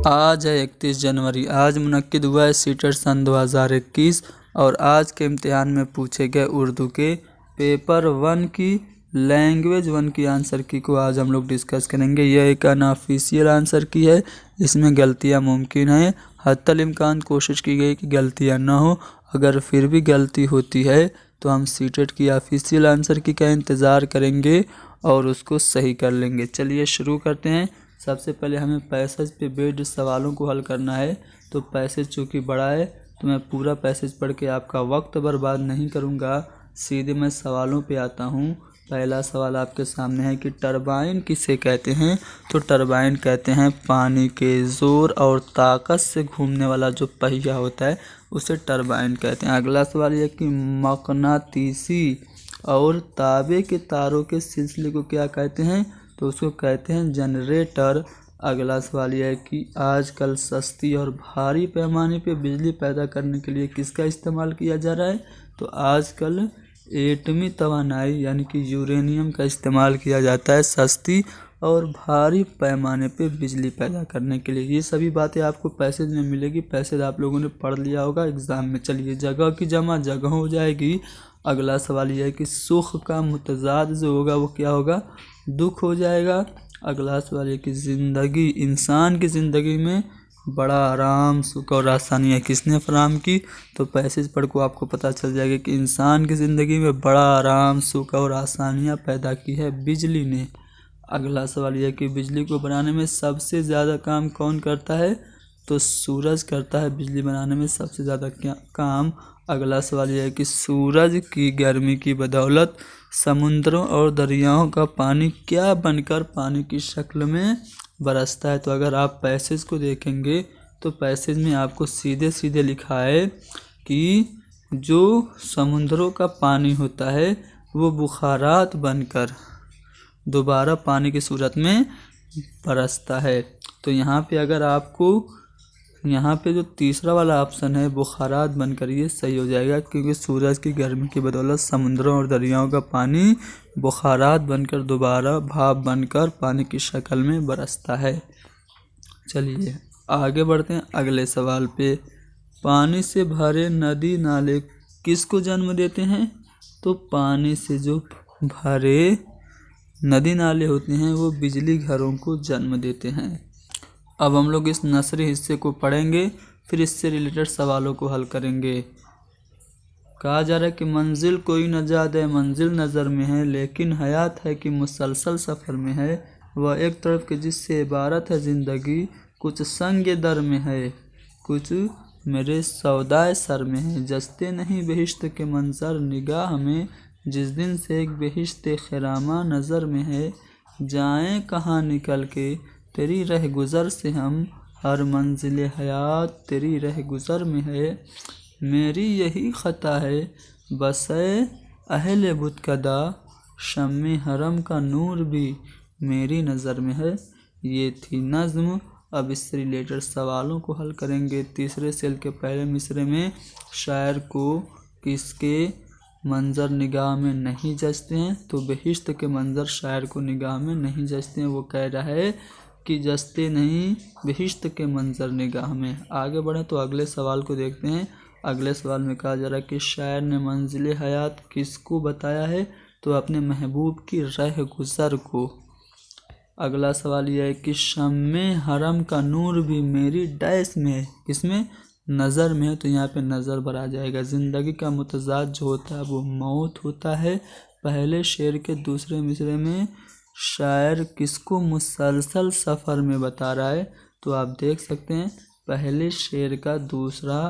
आज है 31 जनवरी। आज मुनक्किद हुआ है सीटेट सन 2021 और आज के इम्तिहान में पूछे गए उर्दू के पेपर 1 की लैंग्वेज 1 की आंसर की को आज हम लोग डिस्कस करेंगे। यह एक अनऑफिशियल आंसर की है, इसमें गलतियां मुमकिन हैं। हत्तल इम्कान कोशिश की गई कि गलतियां ना हो। अगर फिर भी गलती होती है तो हम सीटेट की ऑफिशियल आंसर की का इंतज़ार करेंगे और उसको सही कर लेंगे। चलिए शुरू करते हैं। सबसे पहले हमें पैसेज पे बेस्ड सवालों को हल करना है। तो पैसेज चूँकि बड़ा है तो मैं पूरा पैसेज पढ़ के आपका वक्त बर्बाद नहीं करूँगा, सीधे मैं सवालों पे आता हूँ। पहला सवाल आपके सामने है कि टरबाइन किसे कहते हैं। तो टरबाइन कहते हैं पानी के ज़ोर और ताकत से घूमने वाला जो पहिया होता है उसे टरबाइन कहते हैं। अगला सवाल यह कि मकनातीसी और ताबे के तारों के सिलसिले को क्या कहते हैं। तो उसको कहते हैं जनरेटर। अगला सवाल यह है कि आजकल सस्ती और भारी पैमाने पे बिजली पैदा करने के लिए किसका इस्तेमाल किया जा रहा है। तो आजकल एटमी तवानाई यानी कि यूरेनियम का इस्तेमाल किया जाता है सस्ती और भारी पैमाने पे बिजली पैदा करने के लिए। ये सभी बातें आपको पैसेज में मिलेगी। पैसेज आप लोगों ने पढ़ लिया होगा एग्ज़ाम में। चलिए, जगह की जमा जगह हो जाएगी। अगला सवाल यह है कि सुख का मुतजाद जो होगा वो क्या होगा, दुख हो जाएगा। अगला सवाल है कि ज़िंदगी, इंसान की ज़िंदगी में बड़ा आराम सुख और आसानियाँ किसने फराहम की। तो पैसेज पढ़ को आपको पता चल जाएगा कि इंसान की ज़िंदगी में बड़ा आराम सुख और आसानियाँ पैदा की है बिजली ने। अगला सवाल यह है कि बिजली को बनाने में सबसे ज़्यादा काम कौन करता है। तो सूरज करता है बिजली बनाने में सबसे ज़्यादा काम। अगला सवाल यह है कि सूरज की गर्मी की बदौलत समुद्रों और दरियाओं का पानी क्या बनकर पानी की शक्ल में बरसता है। तो अगर आप पैसेज को देखेंगे तो पैसेज में आपको सीधे सीधे लिखा है कि जो समुद्रों का पानी होता है वो बुखारात बनकर दोबारा पानी की सूरत में बरसता है। तो यहाँ पे अगर आपको यहाँ पे जो तीसरा वाला ऑप्शन है बुखारात बनकर, ये सही हो जाएगा क्योंकि सूरज की गर्मी की बदौलत समुद्रों और दरियाओं का पानी बुखारात बनकर दोबारा भाप बनकर पानी की शक्ल में बरसता है। चलिए आगे बढ़ते हैं अगले सवाल पे। पानी से भरे नदी नाले किसको जन्म देते हैं। तो पानी से जो भरे नदी नाले होते हैं वो बिजली घरों को जन्म देते हैं। अब हम लोग इस नसरी हिस्से को पढ़ेंगे, फिर इससे रिलेटेड सवालों को हल करेंगे। कहा जा रहा है कि मंजिल कोई न जादे मंजिल नज़र में है, लेकिन हयात है कि मुसलसल सफ़र में है। वह एक तरफ के जिससे इबारत है ज़िंदगी, कुछ संग दर में है, कुछ मेरे सौदाए सर में है। जस्ते नहीं बेहिश्त के मंजर निगाह में, जिस दिन से एक बेहिश्त खिरामा नज़र में है। जाएं कहाँ निकल के तेरी रह गुज़र से हम, हर मंजिल हयात तेरी रह गुज़र में है। मेरी यही ख़ता है बसे अहले बुतकदा, शम्मे हरम का नूर भी मेरी नज़र में है। ये थी नज़्म। अब इससे रिलेटेड सवालों को हल करेंगे। तीसरे सेल के पहले मिसरे में शायर को किसके मंज़र निगाह में नहीं जचते हैं। तो बेहिश्त के मंज़र शायर को निगाह में नहीं जचते हैं। वो कह रहा है कि जचते नहीं बेहिश्त के मंज़र निगाह में। आगे बढ़ें तो अगले सवाल को देखते हैं। अगले सवाल में कहा जा रहा है कि शायर ने मंजिल हयात किसको बताया है। तो अपने महबूब की रह गुज़र को। अगला सवाल यह है कि शम्मे हरम का नूर भी मेरी डैश में है, किसमें, नज़र में है। तो यहाँ पे नज़र पर आ जाएगा। ज़िंदगी का मुतजाद जो होता है वो मौत होता है। पहले शेर के दूसरे मिसरे में शायर किसको मुसलसल सफ़र में बता रहा है। तो आप देख सकते हैं पहले शेर का दूसरा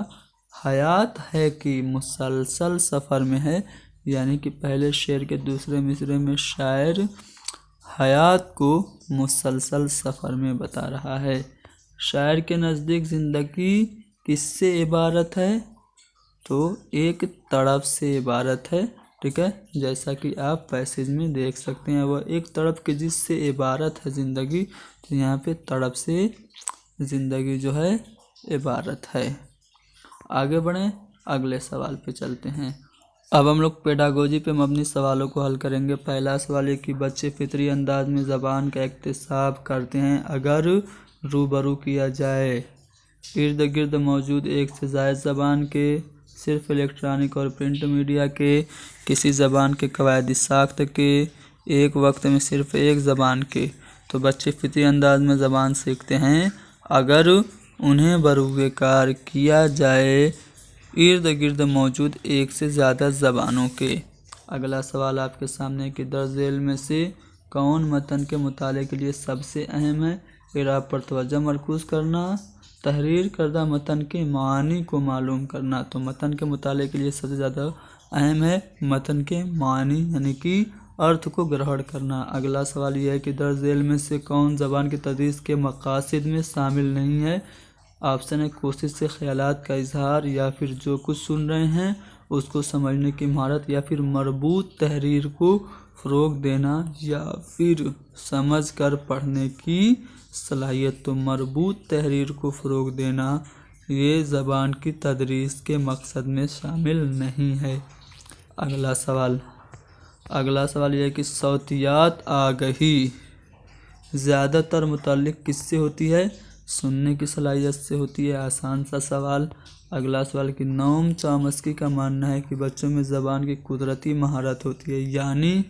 हयात है कि मुसलसल सफ़र में है, यानी कि पहले शेर के दूसरे मिसरे में शायर हयात को मुसलसल सफ़र में बता रहा है। शायर के नज़दीक ज़िंदगी किससे इबारत है। तो एक तड़प से इबारत है। ठीक है, जैसा कि आप पैसेज में देख सकते हैं वह एक तड़प के जिससे इबारत है ज़िंदगी। तो यहाँ पे तड़प से ज़िंदगी जो है इबारत है। आगे बढ़ें, अगले सवाल पे चलते हैं। अब हम लोग पेडागोजी पे मबनी सवालों को हल करेंगे। पहला सवाल है कि बच्चे फितरी अंदाज में ज़बान का इक्तिसाब करते हैं अगर रूबरू किया जाए। इर्द गिर्द मौजूद एक से ज़ायद ज़बान के, सिर्फ इलेक्ट्रॉनिक और प्रिंट मीडिया के, किसी ज़बान के कवायदी साख्त के, एक वक्त में सिर्फ एक ज़बान के। तो बच्चे फितरी अंदाज में ज़बान सीखते हैं अगर उन्हें बरूए कार किया जाए इर्द गिर्द मौजूद एक से ज़्यादा ज़बानों के। अगला सवाल आपके सामने कि दर्ज झेल में से कौन मतन के मुताले के लिए सबसे अहम है। इराब पर तवज्जो मरकूज़ करना, तहरीर करदा मतन के मानी को मालूम करना। तो मतन के मुताले के लिए सबसे ज़्यादा अहम है मतन के मानी यानी कि अर्थ को ग्रहण करना। अगला सवाल यह है कि दर्ज झेल में से कौन ज़बान की तदरीस के मकासद में शामिल नहीं है। ऑप्शन है कोशिश से ख़यालात का इजहार, या फिर जो कुछ सुन रहे हैं उसको समझने की महारत, या फिर मरबूत तहरीर को फ़रोग़ देना, या फिर समझ कर पढ़ने की सलाहियत। तो मरबूत तहरीर को फ़रोग़ देना ये ज़बान की तदरीस के मकसद में शामिल नहीं है। अगला सवाल यह है कि सौतियात आगही ज़्यादातर मुताल्लिक़ किससे होती है। सुनने की सलाहियत से होती है। आसान सा सवाल। अगला सवाल कि नोम चॉम्स्की का मानना है कि बच्चों में ज़बान की कुदरती महारत होती है, यानी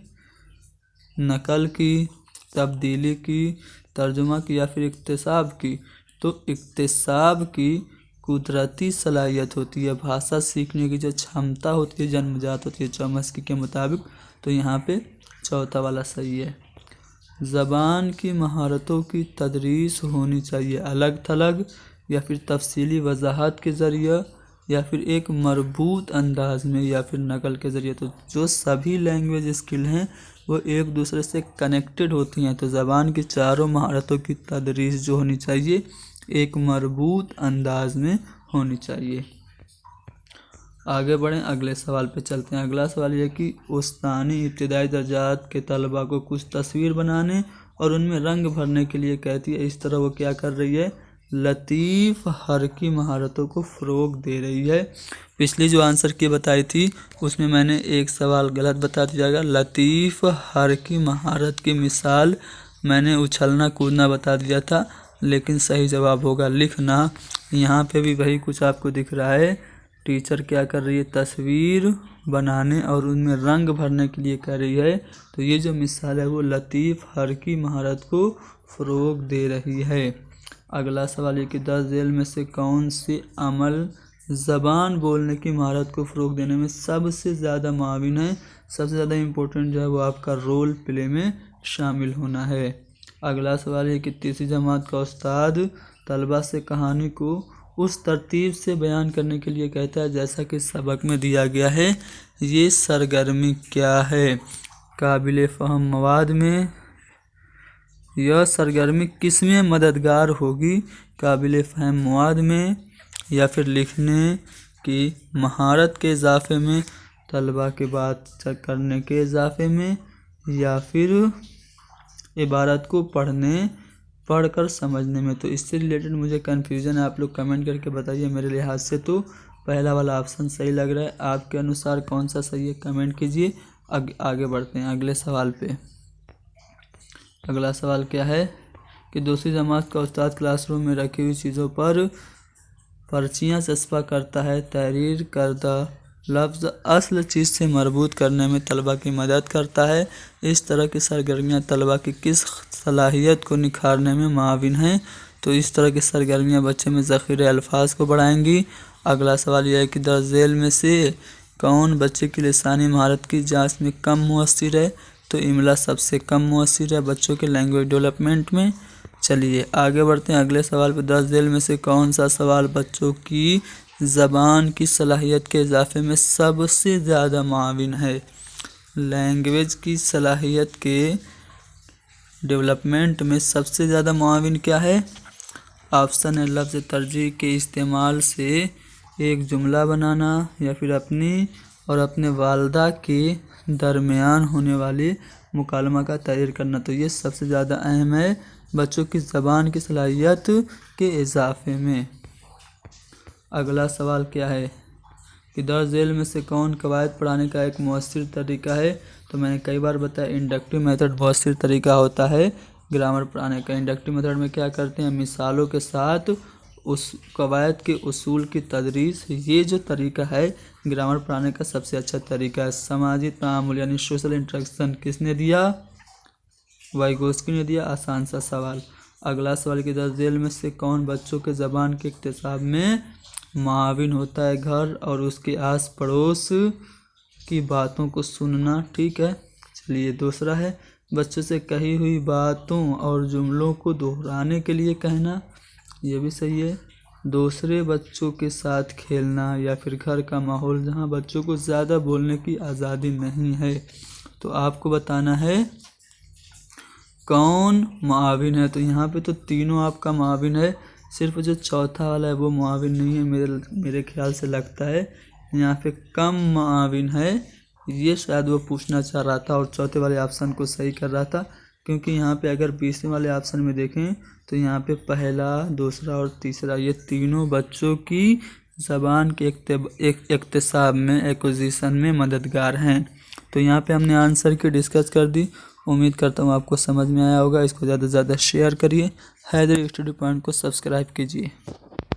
नकल की, तब्दीली की, तर्जुमा की, या फिर इक्तिसाब की। तो इक्तिसाब की कुदरती सलाहियत होती है। भाषा सीखने की जो क्षमता होती है जन्मजात होती है चॉम्स्की के मुताबिक। तो यहाँ पे चौथा वाला सही है। ज़बान की महारतों की तदरीस होनी चाहिए अलग थलग, या फिर तफसीली वजाहत के ज़रिए, या फिर एक मरबूत अंदाज में, या फिर नकल के ज़रिए। तो जो सभी लैंग्वेज स्किल हैं वो एक दूसरे से कनेक्टेड होती हैं। तो ज़बान की चारों महारतों की तदरीस जो होनी चाहिए एक मरबूत अंदाज में होनी चाहिए। आगे बढ़ें, अगले सवाल पे चलते हैं। अगला सवाल यह कि उस्तानी इब्तिदाई दर्जात के तलबा को कुछ तस्वीर बनाने और उनमें रंग भरने के लिए कहती है। इस तरह वो क्या कर रही है, लतीफ़ हरकी महारतों को फ़रोग़ दे रही है। पिछली जो आंसर की बताई थी उसमें मैंने एक सवाल गलत बता दिया गया। लतीफ़ हरकी महारत की मिसाल मैंने उछलना कूदना बता दिया था, लेकिन सही जवाब होगा लिखना। यहाँ पे भी वही कुछ आपको दिख रहा है। टीचर क्या कर रही है, तस्वीर बनाने और उनमें रंग भरने के लिए कर रही है। तो ये जो मिसाल है वो लतीफ़ हरकी महारत को फ़रोग़ दे रही है। अगला सवाल ये कि दर्ज झेल में से कौन से अमल ज़बान बोलने की महारत को फ़रोग़ देने में सबसे ज़्यादा मुआविन है। सबसे ज़्यादा इम्पोर्टेंट जो है वो आपका रोल प्ले में शामिल होना है। अगला सवाल है कि तीसरी जमात का उस्ताद तलबा से कहानी को उस तरतीब से बयान करने के लिए कहता है जैसा कि सबक में दिया गया है। ये सरगर्मी क्या है, काबिल फ़हम मवाद में। यह सरगर्मी किस में मददगार होगी, काबिल फ़हम मवाद में, या फिर लिखने की महारत के इजाफ़े में, तलबा के बात करने के इजाफ़े में, या फिर इबारत को पढ़कर समझने में। तो इससे रिलेटेड मुझे कन्फ्यूज़न है, आप लोग कमेंट करके बताइए। मेरे लिहाज से तो पहला वाला ऑप्शन सही लग रहा है। आपके अनुसार कौन सा सही है कमेंट कीजिए। आगे बढ़ते हैं अगले सवाल पे। अगला सवाल क्या है कि दूसरी जमात का उस्ताद क्लासरूम में रखी हुई चीज़ों पर पर्चियाँ चस्पा करता है। तहरीर करदा लफ्ज़ असल चीज़ से मरबूत करने में तलबा की मदद करता है। इस तरह की सरगर्मियाँ तलबा की किस सलाहियत को निखारने में मुआविन हैं। तो इस तरह की सरगर्मियाँ बच्चे में ज़ख़ीरे अल्फाज को बढ़ाएंगी। अगला सवाल यह है कि दर्ज झेल में से कौन बच्चे की लिसानी महारत की जांच में कम मुअस्सिर है। तो इमला सबसे कम मुअस्सिर है बच्चों के लैंग्वेज डेवलपमेंट में। चलिए आगे बढ़ते हैं अगले सवाल पर। दर्ज झेल में से कौन सा सवाल बच्चों की ज़बान की सलाहियत के इजाफ़े में सबसे ज़्यादा मुआविन है। लैंग्वेज की सलाहियत के डेवलपमेंट में सबसे ज़्यादा मुआविन क्या है। ऑप्शन है लफ्ज़ तरजीह के इस्तेमाल से एक जुमला बनाना, या फिर अपनी और अपने वालदा के दरमियान होने वाले मुकालमा का तहरीर करना। तो ये सबसे ज़्यादा अहम है बच्चों की ज़बान की सलाहियत के इजाफ़े में। अगला सवाल क्या है कि दर्ज झेल में से कौन कवायद पढ़ाने का एक मुअस्सिर तरीका है। तो मैंने कई बार बताया इंडक्टिव मेथड मुअस्सिर तरीका होता है। ग्रामर पढ़ाने का। इंडक्टिव मेथड में क्या करते हैं, मिसालों के साथ उस कवायद के उसूल की तदरीस। ये जो तरीका है ग्रामर पढ़ाने का सबसे अच्छा तरीका है। सामाजिक तामुल यानी सोशल इंटरेक्शन किसने दिया, वाइगोस्की ने दिया। आसान सा सवाल। अगला सवाल की तरफ, जेल में से कौन बच्चों के ज़बान के इक्तिसाब में मुआविन होता है। घर और उसके आस पड़ोस की बातों को सुनना। ठीक है, चलिए दूसरा है, बच्चों से कही हुई बातों और जुमलों को दोहराने के लिए कहना। ये भी सही है। दूसरे बच्चों के साथ खेलना, या फिर घर का माहौल जहाँ बच्चों को ज़्यादा बोलने की आज़ादी नहीं है। तो आपको बताना है कौन मुआविन है। तो यहाँ पे तो तीनों आपका मुआविन है, सिर्फ जो चौथा वाला है वो मुआविन नहीं है। मेरे ख्याल से लगता है यहाँ पे कम मुआविन है। ये शायद वो पूछना चाह रहा था और चौथे वाले ऑप्शन को सही कर रहा था, क्योंकि यहाँ पे अगर 20वें वाले ऑप्शन में देखें तो यहाँ पे पहला, दूसरा और तीसरा ये तीनों बच्चों की ज़बान के इक्तिसाब में, एक्विजिशन में मददगार हैं। तो यहाँ पे हमने आंसर की डिस्कस कर दी। उम्मीद करता हूँ आपको समझ में आया होगा। इसको ज़्यादा से ज़्यादा शेयर करिए। हैदरी स्टडी पॉइंट को सब्सक्राइब कीजिए।